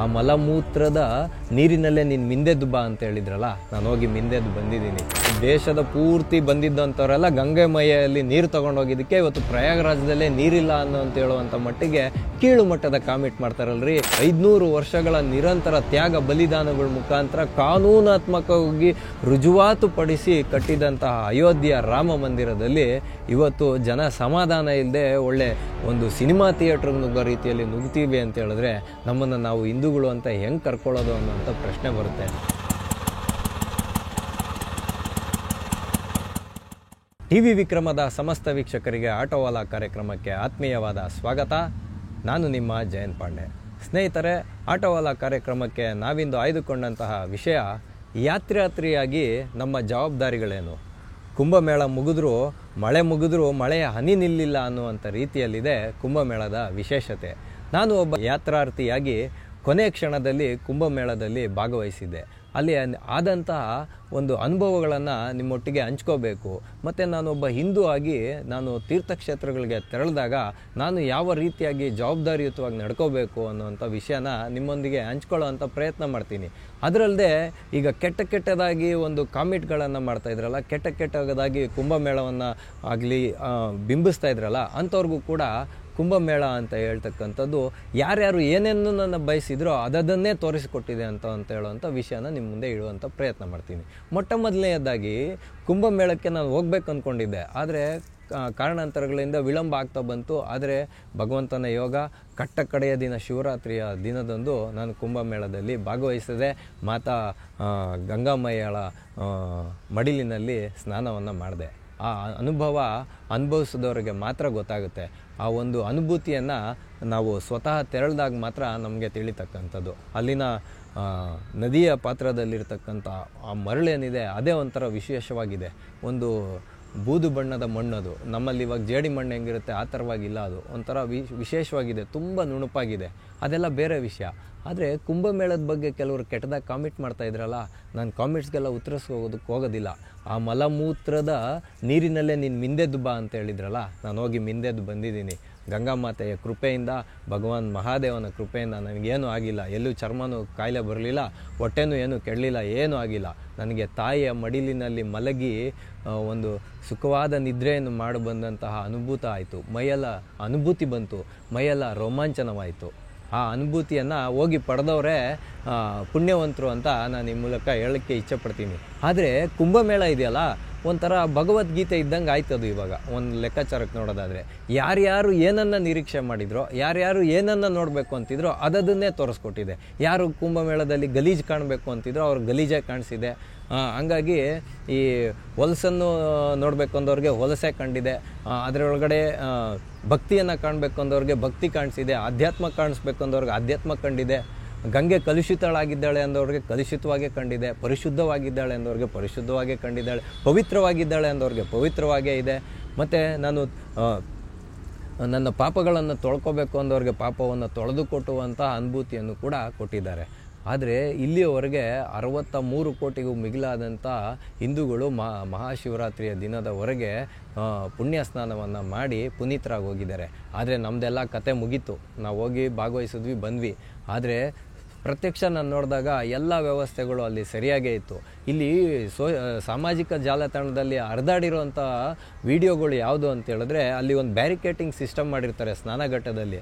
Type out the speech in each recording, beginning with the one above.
ಆ ಮಲಮೂತ್ರದ ನೀರಿನಲ್ಲೇ ನೀನು ಮಿಂದೆದ್ದು ಬಾ ಅಂತ ಹೇಳಿದ್ರಲ್ಲ, ನಾನು ಹೋಗಿ ಮಿಂದೆದ್ದು ಬಂದಿದ್ದೀನಿ. ದೇಶದ ಪೂರ್ತಿ ಬಂದಿದ್ದಂಥವರೆಲ್ಲ ಗಂಗೆ ಮೈಯಲ್ಲಿ ನೀರು ತೊಗೊಂಡೋಗಿದ್ದಕ್ಕೆ ಇವತ್ತು ಪ್ರಯಾಗರಾಜದಲ್ಲೇ ನೀರಿಲ್ಲ ಅಂತ ಹೇಳುವಂಥ ಮಟ್ಟಿಗೆ ಕೀಳು ಮಟ್ಟದ ಕಾಮೆಂಟ್ ಮಾಡ್ತಾರಲ್ರಿ. 500 ವರ್ಷಗಳ ನಿರಂತರ ತ್ಯಾಗ ಬಲಿದಾನಗಳ ಮುಖಾಂತರ ಕಾನೂನಾತ್ಮಕವಾಗಿ ರುಜುವಾತುಪಡಿಸಿ ಕಟ್ಟಿದಂತಹ ಅಯೋಧ್ಯೆಯ ರಾಮ ಮಂದಿರದಲ್ಲಿ ಇವತ್ತು ಜನ ಸಮಾಧಾನ ಇಲ್ಲದೆ ಒಳ್ಳೆ ಒಂದು ಸಿನಿಮಾ ಥಿಯೇಟ್ರಿಗೆ ನುಗ್ಗೋ ರೀತಿಯಲ್ಲಿ ನುಗ್ತೀವಿ ಅಂತ ಹೇಳಿದ್ರೆ ನಮ್ಮನ್ನು ನಾವು ಹಿಂದೂಗಳು ಅಂತ ಹೆಂಗೆ ಕರ್ಕೊಳ್ಳೋದು ಅನ್ನೋಂಥ ಪ್ರಶ್ನೆ ಬರುತ್ತೆ. ಟಿವಿ ವಿಕ್ರಮದ ಸಮಸ್ತ ವೀಕ್ಷಕರಿಗೆ ಆಟೋವಾಲಾ ಕಾರ್ಯಕ್ರಮಕ್ಕೆ ಆತ್ಮೀಯವಾದ ಸ್ವಾಗತ. ನಾನು ನಿಮ್ಮ ಜಯಂತ್ ಪಾಂಡೆ. ಸ್ನೇಹಿತರೆ, ಆಟೋವಾಲಾ ಕಾರ್ಯಕ್ರಮಕ್ಕೆ ನಾವಿಂದು ಆಯ್ದುಕೊಂಡಂತಹ ವಿಷಯ ಯಾತ್ರಾತ್ರಿಯಾಗಿ ನಮ್ಮ ಜವಾಬ್ದಾರಿಗಳೇನು. ಕುಂಭಮೇಳ ಮುಗಿದ್ರೂ ಮಳೆಯ ಹನಿ ನಿಲ್ಲಿಲ್ಲ ಅನ್ನುವಂಥ ರೀತಿಯಲ್ಲಿದೆ ಕುಂಭಮೇಳದ ವಿಶೇಷತೆ. ನಾನು ಒಬ್ಬ ಯಾತ್ರಾರ್ಥಿಯಾಗಿ ಕೊನೆ ಕ್ಷಣದಲ್ಲಿ ಕುಂಭಮೇಳದಲ್ಲಿ ಭಾಗವಹಿಸಿದ್ದೆ. ಅಲ್ಲಿ ಆದಂತಹ ಒಂದು ಅನುಭವಗಳನ್ನು ನಿಮ್ಮೊಟ್ಟಿಗೆ ಹಂಚ್ಕೋಬೇಕು. ಮತ್ತು ನಾನೊಬ್ಬ ಹಿಂದೂ ಆಗಿ ನಾನು ತೀರ್ಥಕ್ಷೇತ್ರಗಳಿಗೆ ತೆರಳಿದಾಗ ನಾನು ಯಾವ ರೀತಿಯಾಗಿ ಜವಾಬ್ದಾರಿಯುತವಾಗಿ ನಡ್ಕೋಬೇಕು ಅನ್ನೋವಂಥ ವಿಷಯನ ನಿಮ್ಮೊಂದಿಗೆ ಹಂಚ್ಕೊಳ್ಳೋ ಅಂಥ ಪ್ರಯತ್ನ ಮಾಡ್ತೀನಿ. ಅದರಲ್ಲದೆ ಈಗ ಕೆಟ್ಟದಾಗಿ ಒಂದು ಕಾಮೆಂಟ್ಗಳನ್ನು ಮಾಡ್ತಾ ಇದ್ರಲ್ಲ, ಕೆಟ್ಟದಾಗಿ ಕುಂಭಮೇಳವನ್ನು ಆಗಲಿ ಬಿಂಬಿಸ್ತಾ ಇದ್ರಲ್ಲ, ಅಂಥವ್ರಿಗೂ ಕೂಡ ಕುಂಭಮೇಳ ಅಂತ ಹೇಳ್ತಕ್ಕಂಥದ್ದು ಯಾರ್ಯಾರು ಏನೇನು ನನ್ನ ಬಯಸಿದ್ರೋ ಅದನ್ನೇ ತೋರಿಸಿಕೊಟ್ಟಿದೆ ಅಂತ ಹೇಳುವಂಥ ವಿಷಯನ ನಿಮ್ಮ ಮುಂದೆ ಇಡುವಂಥ ಪ್ರಯತ್ನ ಮಾಡ್ತೀನಿ. ಮೊಟ್ಟ ಮೊದಲನೆಯದಾಗಿ ಕುಂಭಮೇಳಕ್ಕೆ ನಾನು ಹೋಗ್ಬೇಕು ಅಂದ್ಕೊಂಡಿದ್ದೆ, ಆದರೆ ಕಾರಣಾಂತರಗಳಿಂದ ವಿಳಂಬ ಆಗ್ತಾ ಬಂತು. ಆದರೆ ಭಗವಂತನ ಯೋಗ, ಕಡೆಯ ದಿನ ಶಿವರಾತ್ರಿಯ ದಿನದಂದು ನಾನು ಕುಂಭಮೇಳದಲ್ಲಿ ಭಾಗವಹಿಸಿದೆ. ಮಾತಾ ಗಂಗಾಮಯ್ಯಳ ಮಡಿಲಿನಲ್ಲಿ ಸ್ನಾನವನ್ನು ಮಾಡಿದೆ. ಆ ಅನುಭವ ಅನುಭವಿಸಿದವರಿಗೆ ಮಾತ್ರ ಗೊತ್ತಾಗುತ್ತೆ. ಆ ಒಂದು ಅನುಭೂತಿಯನ್ನು ನಾವು ಸ್ವತಃ ತೆರಳಿದಾಗ ಮಾತ್ರ ನಮಗೆ ತಿಳಿತಕ್ಕಂಥದ್ದು. ಅಲ್ಲಿನ ನದಿಯ ಪಾತ್ರದಲ್ಲಿರ್ತಕ್ಕಂಥ ಆ ಮರಳೇನಿದೆ ಅದೇ ಒಂಥರ ವಿಶೇಷವಾಗಿದೆ. ಒಂದು ಬೂದು ಬಣ್ಣದ ಮಣ್ಣದು, ನಮ್ಮಲ್ಲಿ ಇವಾಗ ಜೇಡಿ ಮಣ್ಣು ಹೆಂಗಿರುತ್ತೆ ಆ ಥರವಾಗಿಲ್ಲ, ಅದು ಒಂಥರ ವಿಶೇಷವಾಗಿದೆ, ತುಂಬ ನುಣುಪಾಗಿದೆ. ಅದೆಲ್ಲ ಬೇರೆ ವಿಷಯ. ಆದರೆ ಕುಂಭಮೇಳದ ಬಗ್ಗೆ ಕೆಲವರು ಕೆಟ್ಟದಾಗಿ ಕಾಮೆಂಟ್ ಮಾಡ್ತಾ ಇದ್ರಲ್ಲ, ನಾನು ಕಾಮೆಂಟ್ಸ್ಗೆಲ್ಲ ಉತ್ತರಿಸ್ಕೋಗೋದಕ್ಕೆ ಹೋಗೋದಿಲ್ಲ. ಆ ಮಲಮೂತ್ರದ ನೀರಿನಲ್ಲೇ ನೀನು ಮಿಂದೆದ್ದು ಬಾ ಅಂತ ಹೇಳಿದ್ರಲ್ಲ, ನಾನು ಹೋಗಿ ಮಿಂದೆದ್ದು ಬಂದಿದ್ದೀನಿ. ಗಂಗಾಮಾತೆಯ ಕೃಪೆಯಿಂದ, ಭಗವಾನ್ ಮಹಾದೇವನ ಕೃಪೆಯಿಂದ ನನಗೇನೂ ಆಗಿಲ್ಲ. ಎಲ್ಲೂ ಚರ್ಮನೂ ಕಾಯಿಲೆ ಬರಲಿಲ್ಲ, ಹೊಟ್ಟೆನೂ ಏನೂ ಕೆಡಲಿಲ್ಲ, ಏನೂ ಆಗಿಲ್ಲ. ನನಗೆ ತಾಯಿಯ ಮಡಿಲಿನಲ್ಲಿ ಮಲಗಿ ಒಂದು ಸುಖವಾದ ನಿದ್ರೆಯನ್ನು ಮಾಡಿ ಬಂದಂತಹ ಅನುಭೂತ ಆಯಿತು. ಮೈಯೆಲ್ಲ ಅನುಭೂತಿ ಬಂತು, ಮೈಯೆಲ್ಲ ರೋಮಾಂಚನವಾಯಿತು. ಆ ಅನುಭೂತಿಯನ್ನು ಹೋಗಿ ಪಡೆದವರೇ ಪುಣ್ಯವಂತರು ಅಂತ ನಾನು ಈ ಮೂಲಕ ಹೇಳೋಕ್ಕೆ ಇಚ್ಛೆಪಡ್ತೀನಿ. ಆದರೆ ಕುಂಭಮೇಳ ಇದೆಯಲ್ಲ, ಒಂಥರ ಭಗವದ್ಗೀತೆ ಇದ್ದಂಗೆ ಆಯ್ತದು. ಇವಾಗ ಒಂದು ಲೆಕ್ಕಾಚಾರಕ್ಕೆ ನೋಡೋದಾದರೆ ಯಾರ್ಯಾರು ಏನನ್ನು ನಿರೀಕ್ಷೆ ಮಾಡಿದ್ರೋ, ಯಾರ್ಯಾರು ಏನನ್ನು ನೋಡಬೇಕು ಅಂತಿದ್ರೋ ಅದನ್ನೇ ತೋರಿಸ್ಕೊಟ್ಟಿದೆ. ಯಾರು ಕುಂಭಮೇಳದಲ್ಲಿ ಗಲೀಜು ಕಾಣಬೇಕು ಅಂತಿದ್ರೋ ಅವ್ರು ಗಲೀಜೇ ಕಾಣಿಸಿದೆ. ಹಂಗಾಗಿ ಈ ಹೊಲಸನ್ನು ನೋಡಬೇಕು ಅಂದವ್ರಿಗೆ ಹೊಲಸೇ ಕಂಡಿದೆ, ಅದರೊಳಗಡೆ ಭಕ್ತಿಯನ್ನು ಕಾಣಬೇಕು ಅಂದವ್ರಿಗೆ ಭಕ್ತಿ ಕಾಣಿಸಿದೆ, ಆಧ್ಯಾತ್ಮ ಕಾಣಿಸ್ಬೇಕು ಅಂದವ್ರಿಗೆ ಆಧ್ಯಾತ್ಮ ಕಂಡಿದೆ, ಗಂಗೆ ಕಲುಷಿತಳಾಗಿದ್ದಾಳೆ ಅಂದವ್ರಿಗೆ ಕಲುಷಿತವಾಗೇ ಕಂಡಿದೆ, ಪರಿಶುದ್ಧವಾಗಿದ್ದಾಳೆ ಅಂದವ್ರಿಗೆ ಪರಿಶುದ್ಧವಾಗೇ ಕಂಡಿದ್ದಾಳೆ, ಪವಿತ್ರವಾಗಿದ್ದಾಳೆ ಅಂದವ್ರಿಗೆ ಪವಿತ್ರವಾಗೇ ಇದೆ. ಮತ್ತು ನಾನು ನನ್ನ ಪಾಪಗಳನ್ನು ತೊಳ್ಕೊಬೇಕು ಅಂದವ್ರಿಗೆ ಪಾಪವನ್ನು ತೊಳೆದು ಕೊಟ್ಟುವಂಥ ಅನುಭೂತಿಯನ್ನು ಕೂಡ ಕೊಟ್ಟಿದ್ದಾರೆ. ಆದರೆ ಇಲ್ಲಿಯವರೆಗೆ 63 ಕೋಟಿಗೂ ಮಿಗಿಲಾದಂಥ ಹಿಂದೂಗಳು ಮಹಾಶಿವರಾತ್ರಿಯ ದಿನದವರೆಗೆ ಪುಣ್ಯ ಸ್ನಾನವನ್ನು ಮಾಡಿ ಪುನೀತರಾಗಿ ಹೋಗಿದ್ದಾರೆ. ಆದರೆ ನಮ್ಮದೆಲ್ಲ ಕತೆ ಮುಗೀತು, ನಾವು ಹೋಗಿ ಭಾಗವಹಿಸಿದ್ವಿ, ಬಂದ್ವಿ. ಆದರೆ ಪ್ರತ್ಯಕ್ಷ ನಾನು ನೋಡಿದಾಗ ಎಲ್ಲ ವ್ಯವಸ್ಥೆಗಳು ಅಲ್ಲಿ ಸರಿಯಾಗೇ ಇತ್ತು. ಇಲ್ಲಿ ಸಾಮಾಜಿಕ ಜಾಲತಾಣದಲ್ಲಿ ಹರಿದಾಡಿರುವಂಥ ವಿಡಿಯೋಗಳು ಯಾವುದು ಅಂತ ಹೇಳಿದ್ರೆ, ಅಲ್ಲಿ ಒಂದು ಬ್ಯಾರಿಕೇಟಿಂಗ್ ಸಿಸ್ಟಮ್ ಮಾಡಿರ್ತಾರೆ ಸ್ನಾನಘಟ್ಟದಲ್ಲಿ.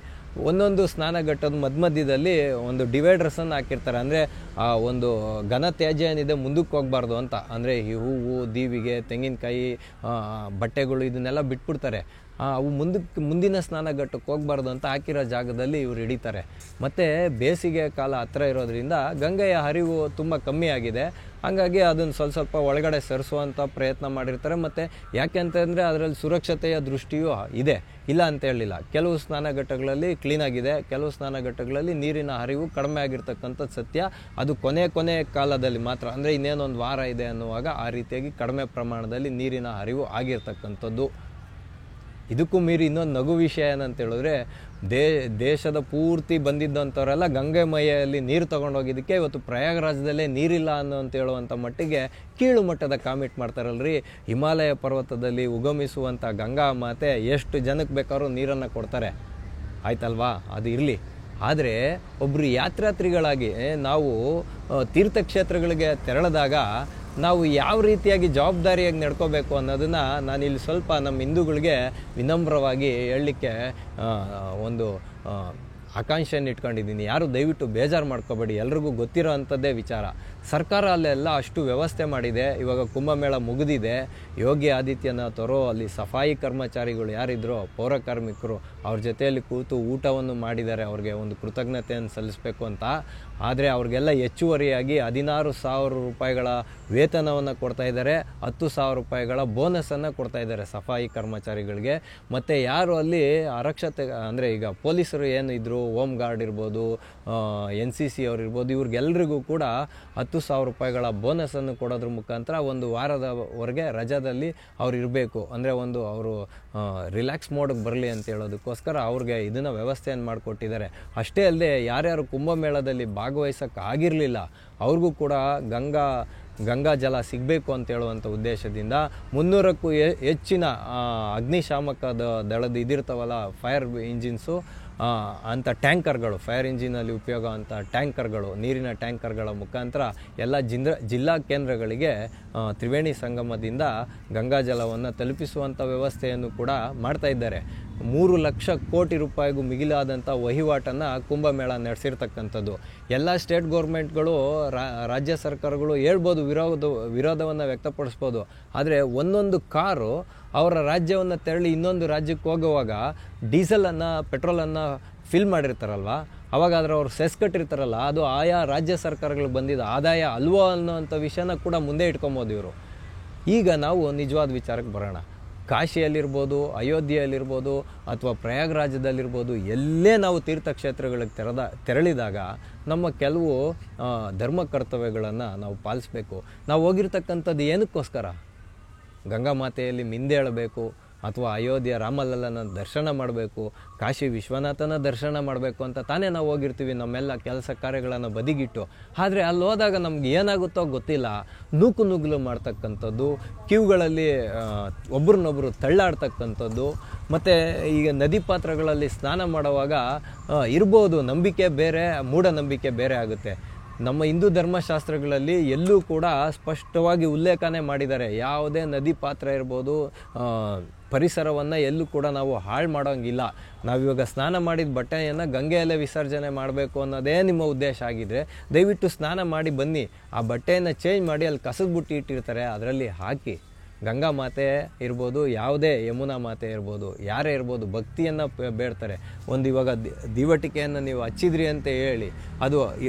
ಒಂದೊಂದು ಸ್ನಾನಘಟ್ಟದ ಮಧ್ಯದಲ್ಲಿ ಒಂದು ಡಿವೈಡರ್ಸನ್ನು ಹಾಕಿರ್ತಾರೆ. ಅಂದರೆ ಆ ಒಂದು ಘನ ತ್ಯಾಜ್ಯ ಏನಿದೆ ಮುಂದಕ್ಕೆ ಹೋಗಬಾರ್ದು ಅಂತ. ಅಂದರೆ ಈ ಹೂವು, ದೀವಿಗೆ, ತೆಂಗಿನಕಾಯಿ, ಬಟ್ಟೆಗಳು ಇದನ್ನೆಲ್ಲ ಬಿಟ್ಬಿಡ್ತಾರೆ. ಅವು ಮುಂದಿನ ಸ್ನಾನಘಟ್ಟಕ್ಕೆ ಹೋಗಬಾರ್ದು ಅಂತ ಹಾಕಿರೋ ಜಾಗದಲ್ಲಿ ಇವ್ರು ಹಿಡಿತಾರೆ. ಮತ್ತು ಬೇಸಿಗೆ ಕಾಲ ಹತ್ತಿರ ಇರೋದ್ರಿಂದ ಗಂಗೆಯ ಹರಿವು ತುಂಬ ಕಮ್ಮಿ ಆಗಿದೆ. ಹಾಗಾಗಿ ಅದನ್ನು ಸ್ವಲ್ಪ ಒಳಗಡೆ ಸರಿಸುವಂಥ ಪ್ರಯತ್ನ ಮಾಡಿರ್ತಾರೆ. ಮತ್ತು ಯಾಕೆ ಅಂತಂದರೆ ಅದರಲ್ಲಿ ಸುರಕ್ಷತೆಯ ದೃಷ್ಟಿಯೂ ಇದೆ, ಇಲ್ಲ ಅಂತ ಹೇಳಿಲ್ಲ. ಕೆಲವು ಸ್ನಾನಘಟ್ಟಗಳಲ್ಲಿ ಕ್ಲೀನಾಗಿದೆ, ಕೆಲವು ಸ್ನಾನಘಟ್ಟಗಳಲ್ಲಿ ನೀರಿನ ಹರಿವು ಕಡಿಮೆ ಆಗಿರ್ತಕ್ಕಂಥದ್ದು ಸತ್ಯ. ಅದು ಕೊನೆ ಕಾಲದಲ್ಲಿ ಮಾತ್ರ, ಅಂದರೆ ಇನ್ನೇನೊಂದು ವಾರ ಇದೆ ಅನ್ನುವಾಗ ಆ ರೀತಿಯಾಗಿ ಕಡಿಮೆ ಪ್ರಮಾಣದಲ್ಲಿ ನೀರಿನ ಹರಿವು ಆಗಿರ್ತಕ್ಕಂಥದ್ದು. ಇದಕ್ಕೂ ಮೀರಿ ಇನ್ನೊಂದು ನಗು ವಿಷಯ ಏನಂತ ಹೇಳಿದ್ರೆ, ದೇಶದ ಪೂರ್ತಿ ಬಂದಿದ್ದಂಥವರೆಲ್ಲ ಗಂಗೆ ಮೈಯಲ್ಲಿ ನೀರು ತೊಗೊಂಡೋಗಿದ್ದಕ್ಕೆ ಇವತ್ತು ಪ್ರಯಾಗರಾಜದಲ್ಲೇ ನೀರಿಲ್ಲ ಅಂತ ಹೇಳುವಂಥ ಮಟ್ಟಿಗೆ ಕೀಳು ಮಟ್ಟದ ಕಾಮೆಂಟ್ ಮಾಡ್ತಾರಲ್ರಿ. ಹಿಮಾಲಯ ಪರ್ವತದಲ್ಲಿ ಉಗಮಿಸುವಂಥ ಗಂಗಾ ಮಾತೆ ಎಷ್ಟು ಜನಕ್ಕೆ ಬೇಕಾದ್ರೂ ನೀರನ್ನು ಕೊಡ್ತಾರೆ, ಆಯ್ತಲ್ವಾ? ಅದು ಇರಲಿ. ಆದರೆ ಒಬ್ಬರು ಯಾತ್ರಾರ್ಥಿಗಳಾಗಿ ನಾವು ತೀರ್ಥಕ್ಷೇತ್ರಗಳಿಗೆ ತೆರಳಿದಾಗ ನಾವು ಯಾವ ರೀತಿಯಾಗಿ ಜವಾಬ್ದಾರಿಯಾಗಿ ನಡ್ಕೋಬೇಕು ಅನ್ನೋದನ್ನು ನಾನಿಲ್ಲಿ ಸ್ವಲ್ಪ ನಮ್ಮ ಹಿಂದೂಗಳಿಗೆ ವಿನಮ್ರವಾಗಿ ಹೇಳಲಿಕ್ಕೆ ಒಂದು ಆಕಾಂಕ್ಷೆಯನ್ನು ಇಟ್ಕೊಂಡಿದ್ದೀನಿ. ಯಾರು ದಯವಿಟ್ಟು ಬೇಜಾರು ಮಾಡ್ಕೋಬೇಡಿ, ಎಲ್ರಿಗೂ ಗೊತ್ತಿರೋ ಅಂಥದ್ದೇ ವಿಚಾರ. ಸರ್ಕಾರ ಅಲ್ಲೆಲ್ಲ ಅಷ್ಟು ವ್ಯವಸ್ಥೆ ಮಾಡಿದೆ. ಇವಾಗ ಕುಂಭಮೇಳ ಮುಗಿದಿದೆ. ಯೋಗಿ ಆದಿತ್ಯನಾಥ್ ಅವರು ಅಲ್ಲಿ ಸಫಾಯಿ ಕರ್ಮಚಾರಿಗಳು ಯಾರಿದ್ರೋ ಪೌರ ಕಾರ್ಮಿಕರು ಅವ್ರ ಜೊತೆಯಲ್ಲಿ ಕೂತು ಊಟವನ್ನು ಮಾಡಿದ್ದಾರೆ, ಅವ್ರಿಗೆ ಒಂದು ಕೃತಜ್ಞತೆಯನ್ನು ಸಲ್ಲಿಸಬೇಕು ಅಂತ. ಆದರೆ ಅವ್ರಿಗೆಲ್ಲ ಹೆಚ್ಚುವರಿಯಾಗಿ 16,000 ರೂಪಾಯಿಗಳ ವೇತನವನ್ನು ಕೊಡ್ತಾ ಇದ್ದಾರೆ, 10,000 ರೂಪಾಯಿಗಳ ಬೋನಸನ್ನು ಕೊಡ್ತಾ ಇದ್ದಾರೆ ಸಫಾಯಿ ಕರ್ಮಚಾರಿಗಳಿಗೆ. ಮತ್ತು ಯಾರು ಅಲ್ಲಿ ಆರಕ್ಷತೆ ಅಂದರೆ ಈಗ ಪೊಲೀಸರು ಏನು ಇದ್ದರು, ಹೋಮ್ ಗಾರ್ಡ್ ಇರ್ಬೋದು, NCC ಅವ್ರು ಇರ್ಬೋದು, ಇವ್ರಿಗೆಲ್ರಿಗೂ ಕೂಡ 10,000 ರೂಪಾಯಿಗಳ ಬೋನಸನ್ನು ಕೊಡೋದ್ರ ಮುಖಾಂತರ ಒಂದು ವಾರದವರೆಗೆ ರಜಾದಲ್ಲಿ ಅವ್ರು ಇರಬೇಕು. ಅಂದರೆ ಒಂದು ಅವರು ರಿಲ್ಯಾಕ್ಸ್ ಮೋಡ್ಗೆ ಬರಲಿ ಅಂತ ಹೇಳೋದಕ್ಕೋಸ್ಕರ ಅವ್ರಿಗೆ ಇದನ್ನು ವ್ಯವಸ್ಥೆಯನ್ನು ಮಾಡಿಕೊಟ್ಟಿದ್ದಾರೆ. ಅಷ್ಟೇ ಅಲ್ಲದೆ ಯಾರ್ಯಾರು ಕುಂಭಮೇಳದಲ್ಲಿ ಭಾಗವಹಿಸೋಕ್ಕಾಗಿರಲಿಲ್ಲ ಅವ್ರಿಗೂ ಕೂಡ ಗಂಗಾ ಜಲ ಸಿಗಬೇಕು ಅಂತ ಹೇಳುವಂಥ ಉದ್ದೇಶದಿಂದ 300ಕ್ಕೂ ಹೆಚ್ಚಿನ ಅಗ್ನಿಶಾಮಕ ದಳದ ಇದಿರ್ತಾವಲ್ಲ ಫೈರ್ ಇಂಜಿನ್ಸು ಅಂಥ ಟ್ಯಾಂಕರ್ಗಳು, ಫೈರ್ ಇಂಜಿನಲ್ಲಿ ಉಪಯೋಗ ಅಂಥ ಟ್ಯಾಂಕರ್ಗಳು, ನೀರಿನ ಟ್ಯಾಂಕರ್ಗಳ ಮುಖಾಂತರ ಎಲ್ಲ ಜಿಲ್ಲಾ ಕೇಂದ್ರಗಳಿಗೆ ತ್ರಿವೇಣಿ ಸಂಗಮದಿಂದ ಗಂಗಾಜಲವನ್ನು ತಲುಪಿಸುವಂಥ ವ್ಯವಸ್ಥೆಯನ್ನು ಕೂಡ ಮಾಡ್ತಾ ಇದ್ದಾರೆ. 3 ಲಕ್ಷ ಕೋಟಿ ರೂಪಾಯಿಗೂ ಮಿಗಿಲಾದಂಥ ವಹಿವಾಟನ್ನು ಕುಂಭಮೇಳ ನಡೆಸಿರ್ತಕ್ಕಂಥದ್ದು. ಎಲ್ಲ ಸ್ಟೇಟ್ ಗೌರ್ಮೆಂಟ್ಗಳು, ರಾಜ್ಯ ಸರ್ಕಾರಗಳು ಹೇಳ್ಬೋದು, ವಿರೋಧವನ್ನು ವ್ಯಕ್ತಪಡಿಸ್ಬೋದು. ಆದರೆ ಒಂದೊಂದು ಕಾರು ಅವರ ರಾಜ್ಯವನ್ನು ತೆರಳಿ ಇನ್ನೊಂದು ರಾಜ್ಯಕ್ಕೆ ಹೋಗುವಾಗ ಡೀಸೆಲನ್ನು, ಪೆಟ್ರೋಲನ್ನು ಫಿಲ್ ಮಾಡಿರ್ತಾರಲ್ವ, ಅವಾಗಾದ್ರೆ ಅವ್ರು ಸೆಸ್ ಕಟ್ಟಿರ್ತಾರಲ್ಲ, ಅದು ಆಯಾ ರಾಜ್ಯ ಸರ್ಕಾರಗಳಿಗೆ ಬಂದಿದ್ದ ಆದಾಯ ಅಲ್ವೋ ಅನ್ನೋಂಥ ವಿಷಯನ ಕೂಡ ಮುಂದೆ ಇಟ್ಕೊಬೋದು ಇವರು. ಈಗ ನಾವು ನಿಜವಾದ ವಿಚಾರಕ್ಕೆ ಬರೋಣ. ಕಾಶಿಯಲ್ಲಿರ್ಬೋದು, ಅಯೋಧ್ಯೆಯಲ್ಲಿರ್ಬೋದು, ಅಥವಾ ಪ್ರಯಾಗ್ರಾಜದಲ್ಲಿರ್ಬೋದು, ಎಲ್ಲೇ ನಾವು ತೀರ್ಥಕ್ಷೇತ್ರಗಳಿಗೆ ತೆರಳಿದಾಗ ನಮ್ಮ ಕೆಲವು ಧರ್ಮ ಕರ್ತವ್ಯಗಳನ್ನು ನಾವು ಪಾಲಿಸಬೇಕು. ನಾವು ಹೋಗಿರ್ತಕ್ಕಂಥದ್ದು ಏನಕ್ಕೋಸ್ಕರ? ಗಂಗಾ ಮಾತೆಯಲ್ಲಿ ಮಿಂದೇಳಬೇಕು, ಅಥವಾ ಅಯೋಧ್ಯೆ ರಾಮಲಲ್ಲನ ದರ್ಶನ ಮಾಡಬೇಕು, ಕಾಶಿ ವಿಶ್ವನಾಥನ ದರ್ಶನ ಮಾಡಬೇಕು ಅಂತ ತಾನೇ ನಾವು ಹೋಗಿರ್ತೀವಿ ನಮ್ಮೆಲ್ಲ ಕೆಲಸ ಕಾರ್ಯಗಳನ್ನು ಬದಿಗಿಟ್ಟು. ಆದರೆ ಅಲ್ಲಿ ಹೋದಾಗ ನಮ್ಗೆ ಏನಾಗುತ್ತೋ ಗೊತ್ತಿಲ್ಲ, ನೂಕುನುಗ್ಲು ಮಾಡ್ತಕ್ಕಂಥದ್ದು, ಕ್ಯೂಗಳಲ್ಲಿ ಒಬ್ರನ್ನೊಬ್ಬರು ತಳ್ಳಾಡ್ತಕ್ಕಂಥದ್ದು. ಮತ್ತು ಈಗ ನದಿ ಪಾತ್ರಗಳಲ್ಲಿ ಸ್ನಾನ ಮಾಡುವಾಗ ಇರ್ಬೋದು ನಂಬಿಕೆ ಬೇರೆ, ಮೂಢನಂಬಿಕೆ ಬೇರೆ ಆಗುತ್ತೆ. ನಮ್ಮ ಹಿಂದೂ ಧರ್ಮಶಾಸ್ತ್ರಗಳಲ್ಲಿ ಎಲ್ಲೂ ಕೂಡ ಸ್ಪಷ್ಟವಾಗಿ ಉಲ್ಲೇಖನೆ ಮಾಡಿದ್ದಾರೆ, ಯಾವುದೇ ನದಿ ಪಾತ್ರ ಇರ್ಬೋದು, ಪರಿಸರವನ್ನು ಎಲ್ಲೂ ಕೂಡ ನಾವು ಹಾಳು ಮಾಡೋಂಗಿಲ್ಲ. ನಾವಿವಾಗ ಸ್ನಾನ ಮಾಡಿದ ಬಟ್ಟೆಯನ್ನು ಗಂಗೆಯಲ್ಲೇ ವಿಸರ್ಜನೆ ಮಾಡಬೇಕು ಅನ್ನೋದೇ ನಿಮ್ಮ ಉದ್ದೇಶ ಆಗಿದ್ದರೆ ದಯವಿಟ್ಟು ಸ್ನಾನ ಮಾಡಿ ಬನ್ನಿ. ಆ ಬಟ್ಟೆಯನ್ನು ಚೇಂಜ್ ಮಾಡಿ ಅಲ್ಲಿ ಕಸದ ಬುಟ್ಟಿ ಇಟ್ಟಿರ್ತಾರೆ, ಅದರಲ್ಲಿ ಹಾಕಿ. ಗಂಗಾ ಮಾತೆ ಇರ್ಬೋದು, ಯಾವುದೇ ಯಮುನಾ ಮಾತೆ ಇರ್ಬೋದು, ಯಾರೇ ಇರ್ಬೋದು, ಭಕ್ತಿಯನ್ನು ಬೇಡ್ತಾರೆ. ಒಂದು ಇವಾಗ ದೀವಟಿಕೆಯನ್ನು ನೀವು ಹಚ್ಚಿದ್ರಿ ಅಂತ ಹೇಳಿ ಅದು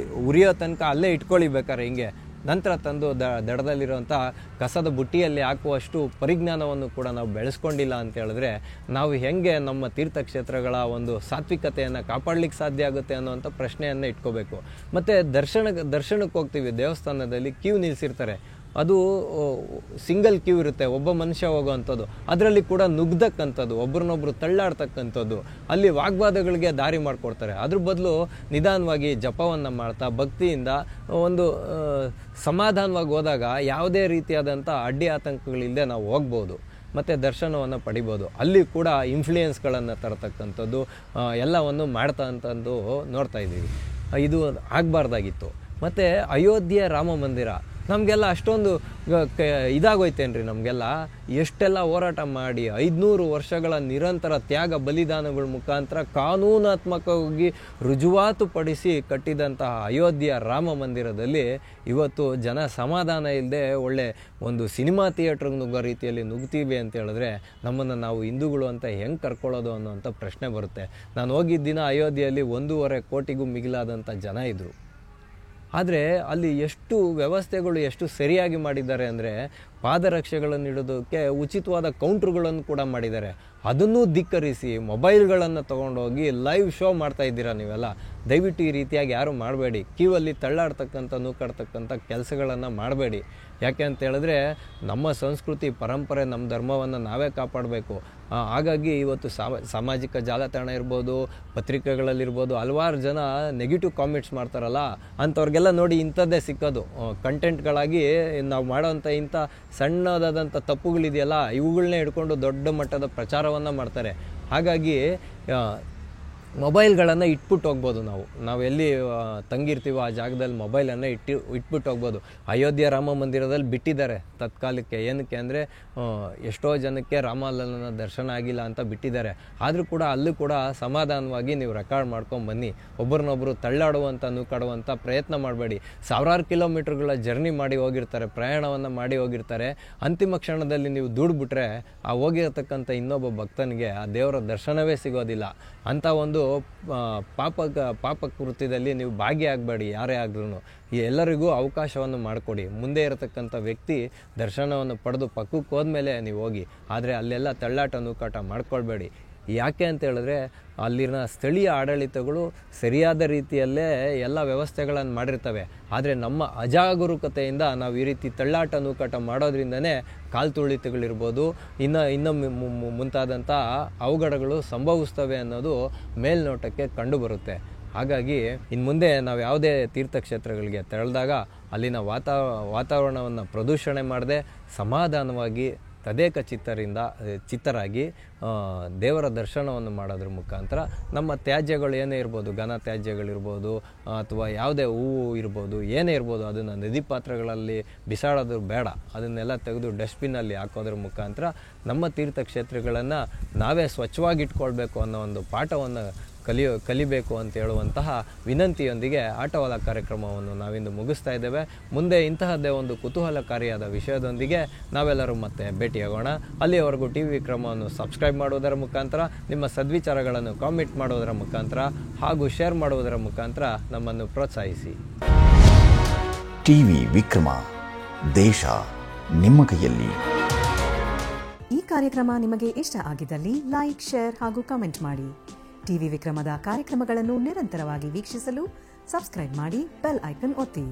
ಉರಿಯೋ ತನಕ ಅಲ್ಲೇ ಇಟ್ಕೊಳ್ಳಿ ಬೇಕಾದ್ರೆ ಹಿಂಗೆ, ನಂತರ ತಂದು ದಡದಲ್ಲಿರುವಂಥ ಕಸದ ಬುಟ್ಟಿಯಲ್ಲಿ ಹಾಕುವಷ್ಟು ಪರಿಜ್ಞಾನವನ್ನು ಕೂಡ ನಾವು ಬೆಳೆಸ್ಕೊಂಡಿಲ್ಲ ಅಂತ ಹೇಳಿದ್ರೆ ನಾವು ಹೆಂಗೆ ನಮ್ಮ ತೀರ್ಥಕ್ಷೇತ್ರಗಳ ಒಂದು ಸಾತ್ವಿಕತೆಯನ್ನು ಕಾಪಾಡಲಿಕ್ಕೆ ಸಾಧ್ಯ ಆಗುತ್ತೆ ಅನ್ನೋವಂಥ ಪ್ರಶ್ನೆಯನ್ನು ಇಟ್ಕೋಬೇಕು. ಮತ್ತು ದರ್ಶನಕ್ಕೆ ಹೋಗ್ತೀವಿ, ದೇವಸ್ಥಾನದಲ್ಲಿ ಕ್ಯೂ ನಿಲ್ಲಿಸಿರ್ತಾರೆ, ಅದು ಸಿಂಗಲ್ ಕ್ಯೂ ಇರುತ್ತೆ, ಒಬ್ಬ ಮನುಷ್ಯ ಹೋಗೋವಂಥದ್ದು. ಅದರಲ್ಲಿ ಕೂಡ ನುಗ್ದಕ್ಕಂಥದ್ದು, ಒಬ್ರನ್ನೊಬ್ರು ತಳ್ಳಾಡ್ತಕ್ಕಂಥದ್ದು, ಅಲ್ಲಿ ವಾಗ್ವಾದಗಳಿಗೆ ದಾರಿ ಮಾಡಿಕೊಡ್ತಾರೆ. ಅದ್ರ ಬದಲು ನಿಧಾನವಾಗಿ ಜಪವನ್ನು ಮಾಡ್ತಾ ಭಕ್ತಿಯಿಂದ ಒಂದು ಸಮಾಧಾನವಾಗಿ ಹೋದಾಗ ಯಾವುದೇ ರೀತಿಯಾದಂಥ ಅಡ್ಡಿ ಆತಂಕಗಳಿಲ್ಲದೆ ನಾವು ಹೋಗ್ಬೋದು ಮತ್ತು ದರ್ಶನವನ್ನು ಪಡಿಬೋದು. ಅಲ್ಲಿ ಕೂಡ ಇನ್ಫ್ಲೂಯೆನ್ಸ್ಗಳನ್ನು ತರತಕ್ಕಂಥದ್ದು ಎಲ್ಲವನ್ನು ಮಾಡ್ತಕ್ಕಂಥದ್ದು ನೋಡ್ತಾ ಇದ್ದೀವಿ. ಇದು ಆಗಬಾರ್ದಾಗಿತ್ತು. ಮತ್ತು ಅಯೋಧ್ಯೆ ರಾಮ ಮಂದಿರ ನಮಗೆಲ್ಲ ಅಷ್ಟೊಂದು ಇದಾಗೋಯ್ತೇನ್ರಿ, ನಮಗೆಲ್ಲ ಎಷ್ಟೆಲ್ಲ ಹೋರಾಟ ಮಾಡಿ 500 ವರ್ಷಗಳ ನಿರಂತರ ತ್ಯಾಗ ಬಲಿದಾನಗಳ ಮುಖಾಂತರ ಕಾನೂನಾತ್ಮಕವಾಗಿ ರುಜುವಾತುಪಡಿಸಿ ಕಟ್ಟಿದಂತಹ ಅಯೋಧ್ಯೆಯ ರಾಮ ಮಂದಿರದಲ್ಲಿ ಇವತ್ತು ಜನ ಸಮಾಧಾನ ಇಲ್ಲದೆ ಒಳ್ಳೆ ಒಂದು ಸಿನಿಮಾ ಥಿಯೇಟ್ರಿಗೆ ನುಗ್ಗೋ ರೀತಿಯಲ್ಲಿ ನುಗ್ತೀವಿ ಅಂತ ಹೇಳಿದ್ರೆ ನಮ್ಮನ್ನು ನಾವು ಹಿಂದೂಗಳು ಅಂತ ಹೆಂಗೆ ಕರ್ಕೊಳ್ಳೋದು ಅನ್ನೋಂಥ ಪ್ರಶ್ನೆ ಬರುತ್ತೆ. ನಾನು ಹೋಗಿದ್ದ ದಿನ ಅಯೋಧ್ಯೆಯಲ್ಲಿ 1.5 ಕೋಟಿಗೂ ಮಿಗಿಲಾದಂಥ ಜನ ಇದ್ದರು. ಆದರೆ ಅಲ್ಲಿ ಎಷ್ಟು ವ್ಯವಸ್ಥೆಗಳು ಎಷ್ಟು ಸರಿಯಾಗಿ ಮಾಡಿದ್ದಾರೆ ಅಂದರೆ ಪಾದರಕ್ಷೆಗಳನ್ನು ಇಡೋದಕ್ಕೆ ಉಚಿತವಾದ ಕೌಂಟ್ರುಗಳನ್ನು ಕೂಡ ಮಾಡಿದ್ದಾರೆ. ಅದನ್ನೂ ಧಿಕ್ಕರಿಸಿ ಮೊಬೈಲ್ಗಳನ್ನು ತೊಗೊಂಡೋಗಿ ಲೈವ್ ಶೋ ಮಾಡ್ತಾ ಇದ್ದೀರಾ ನೀವೆಲ್ಲ. ದಯವಿಟ್ಟು ಈ ರೀತಿಯಾಗಿ ಯಾರು ಮಾಡಬೇಡಿ. ಕ್ಯೂವಲ್ಲಿ ತಳ್ಳಾಡ್ತಕ್ಕಂಥ ನೂಕಾಡ್ತಕ್ಕಂಥ ಕೆಲಸಗಳನ್ನು ಮಾಡಬೇಡಿ. ಯಾಕೆ ಅಂತ ಹೇಳಿದ್ರೆ ನಮ್ಮ ಸಂಸ್ಕೃತಿ ಪರಂಪರೆ ನಮ್ಮ ಧರ್ಮವನ್ನು ನಾವೇ ಕಾಪಾಡಬೇಕು. ಹಾಗಾಗಿ ಇವತ್ತು ಸಾಮಾಜಿಕ ಜಾಲತಾಣ ಇರ್ಬೋದು, ಪತ್ರಿಕೆಗಳಲ್ಲಿರ್ಬೋದು ಹಲವಾರು ಜನ ನೆಗೆಟಿವ್ ಕಾಮೆಂಟ್ಸ್ ಮಾಡ್ತಾರಲ್ಲ, ಅಂಥವ್ರಿಗೆಲ್ಲ ನೋಡಿ ಇಂಥದ್ದೇ ಸಿಕ್ಕೋದು ಕಂಟೆಂಟ್ಗಳಾಗಿ. ನಾವು ಮಾಡೋವಂಥ ಇಂಥ ಸಣ್ಣದಾದಂಥ ತಪ್ಪುಗಳಿದೆಯಲ್ಲ ಇವುಗಳನ್ನೇ ಹಿಡ್ಕೊಂಡು ದೊಡ್ಡ ಮಟ್ಟದ ಪ್ರಚಾರವನ್ನು ಮಾಡ್ತಾರೆ. ಹಾಗಾಗಿ ಮೊಬೈಲ್ಗಳನ್ನು ಇಟ್ಬಿಟ್ಟು ಹೋಗ್ಬೋದು. ನಾವು ಎಲ್ಲಿ ತಂಗಿರ್ತೀವೋ ಆ ಜಾಗದಲ್ಲಿ ಮೊಬೈಲನ್ನು ಇಟ್ಬಿಟ್ಟು ಹೋಗ್ಬೋದು. ಅಯೋಧ್ಯೆ ರಾಮ ಮಂದಿರದಲ್ಲಿ ಬಿಟ್ಟಿದ್ದಾರೆ ತತ್ಕಾಲಕ್ಕೆ. ಏನಕ್ಕೆ ಅಂದರೆ ಎಷ್ಟೋ ಜನಕ್ಕೆ ರಾಮಲಲ್ಲನ ದರ್ಶನ ಆಗಿಲ್ಲ ಅಂತ ಬಿಟ್ಟಿದ್ದಾರೆ. ಆದರೂ ಕೂಡ ಅಲ್ಲೂ ಕೂಡ ಸಮಾಧಾನವಾಗಿ ನೀವು ರೆಕಾರ್ಡ್ ಮಾಡ್ಕೊಂಡು ಬನ್ನಿ. ಒಬ್ಬರನ್ನೊಬ್ಬರು ತಳ್ಳಾಡುವಂಥ ನೂಕಾಡುವಂಥ ಪ್ರಯತ್ನ ಮಾಡಬೇಡಿ. ಸಾವಿರಾರು ಕಿಲೋಮೀಟ್ರ್ಗಳ ಜರ್ನಿ ಮಾಡಿ ಹೋಗಿರ್ತಾರೆ, ಪ್ರಯಾಣವನ್ನು ಮಾಡಿ ಹೋಗಿರ್ತಾರೆ. ಅಂತಿಮ ಕ್ಷಣದಲ್ಲಿ ನೀವು ದುಡ್ಬಿಟ್ರೆ ಆ ಹೋಗಿರತಕ್ಕಂಥ ಇನ್ನೊಬ್ಬ ಭಕ್ತನಿಗೆ ಆ ದೇವರ ದರ್ಶನವೇ ಸಿಗೋದಿಲ್ಲ. ಅಂಥ ಒಂದು ಪಾಪ ಕೃತ್ಯದಲ್ಲಿ ನೀವು ಭಾಗಿಯಾಗಬೇಡಿ. ಯಾರೇ ಆದ್ರೂ ಎಲ್ಲರಿಗೂ ಅವಕಾಶವನ್ನು ಮಾಡಿಕೊಡಿ. ಮುಂದೆ ಇರತಕ್ಕಂಥ ವ್ಯಕ್ತಿ ದರ್ಶನವನ್ನು ಪಡೆದು ಪಕ್ಕಕ್ಕೆ ಹೋದ್ಮೇಲೆ ನೀವು ಹೋಗಿ. ಆದರೆ ಅಲ್ಲೆಲ್ಲ ತಳ್ಳಾಟ ನೂಕಾಟ ಮಾಡ್ಕೊಳ್ಬೇಡಿ. ಯಾಕೆ ಅಂತ ಹೇಳಿದ್ರೆ ಅಲ್ಲಿನ ಸ್ಥಳೀಯ ಆಡಳಿತಗಳು ಸರಿಯಾದ ರೀತಿಯಲ್ಲೇ ಎಲ್ಲ ವ್ಯವಸ್ಥೆಗಳನ್ನು ಮಾಡಿರ್ತವೆ. ಆದರೆ ನಮ್ಮ ಅಜಾಗರೂಕತೆಯಿಂದ ನಾವು ಈ ರೀತಿ ತಳ್ಳಾಟ ನೂಕಾಟ ಮಾಡೋದ್ರಿಂದನೇ ಕಾಲ್ತುಳಿತಗಳಿರ್ಬೋದು, ಇನ್ನು ಮುಂತಾದಂಥ ಅವಘಡಗಳು ಸಂಭವಿಸ್ತವೆ ಅನ್ನೋದು ಮೇಲ್ನೋಟಕ್ಕೆ ಕಂಡುಬರುತ್ತೆ. ಹಾಗಾಗಿ ಇನ್ನು ಮುಂದೆ ನಾವು ಯಾವುದೇ ತೀರ್ಥಕ್ಷೇತ್ರಗಳಿಗೆ ತೆರಳಿದಾಗ ಅಲ್ಲಿನ ವಾತಾವರಣವನ್ನು ಪ್ರದೂಷಣೆ ಮಾಡದೆ ಸಮಾಧಾನವಾಗಿ ತದೇಕ ಚಿತ್ತರಾಗಿ ದೇವರ ದರ್ಶನವನ್ನು ಮಾಡೋದ್ರ ಮುಖಾಂತರ ನಮ್ಮ ತ್ಯಾಜ್ಯಗಳು ಏನೇ ಇರ್ಬೋದು, ಘನ ತ್ಯಾಜ್ಯಗಳಿರ್ಬೋದು ಅಥವಾ ಯಾವುದೇ ಹೂವು ಇರ್ಬೋದು, ಏನೇ ಇರ್ಬೋದು, ಅದನ್ನು ನದಿ ಪಾತ್ರಗಳಲ್ಲಿ ಬಿಸಾಡೋದು ಬೇಡ. ಅದನ್ನೆಲ್ಲ ತೆಗೆದು ಡಸ್ಟ್ಬಿನ್ನಲ್ಲಿ ಹಾಕೋದ್ರ ಮುಖಾಂತರ ನಮ್ಮ ತೀರ್ಥಕ್ಷೇತ್ರಗಳನ್ನು ನಾವೇ ಸ್ವಚ್ಛವಾಗಿಟ್ಕೊಳ್ಬೇಕು ಅನ್ನೋ ಒಂದು ಪಾಠವನ್ನು ಕಲಿಬೇಕು ಅಂತ ಹೇಳುವಂತಹ ವಿನಂತಿಯೊಂದಿಗೆ ಆಟೋವಾಲ ಕಾರ್ಯಕ್ರಮವನ್ನು ನಾವಿಂದು ಮುಗಿಸ್ತಾ ಇದ್ದೇವೆ. ಮುಂದೆ ಇಂತಹದ್ದೇ ಒಂದು ಕುತೂಹಲಕಾರಿಯಾದ ವಿಷಯದೊಂದಿಗೆ ನಾವೆಲ್ಲರೂ ಮತ್ತೆ ಭೇಟಿಯಾಗೋಣ. ಅಲ್ಲಿಯವರೆಗೂ ಟಿ ವಿ ವಿಕ್ರಮವನ್ನು ಸಬ್ಸ್ಕ್ರೈಬ್ ಮಾಡುವುದರ ಮುಖಾಂತರ, ನಿಮ್ಮ ಸದ್ವಿಚಾರಗಳನ್ನು ಕಾಮೆಂಟ್ ಮಾಡುವುದರ ಮುಖಾಂತರ ಹಾಗೂ ಶೇರ್ ಮಾಡುವುದರ ಮುಖಾಂತರ ನಮ್ಮನ್ನು ಪ್ರೋತ್ಸಾಹಿಸಿ. ಟಿವಿ ವಿಕ್ರಮ, ದೇಶ ನಿಮ್ಮ ಕೈಯಲ್ಲಿ. ಈ ಕಾರ್ಯಕ್ರಮ ನಿಮಗೆ ಇಷ್ಟ ಆಗಿದ್ದಲ್ಲಿ ಲೈಕ್, ಶೇರ್ ಹಾಗೂ ಕಮೆಂಟ್ ಮಾಡಿ. ಟಿವಿ ವಿಕ್ರಮದ ಕಾರ್ಯಕ್ರಮಗಳನ್ನು ನಿರಂತರವಾಗಿ ವೀಕ್ಷಿಸಲು ಸಬ್ಸ್ಕ್ರೈಬ್ ಮಾಡಿ, ಬೆಲ್ ಐಕನ್ ಒತ್ತಿ.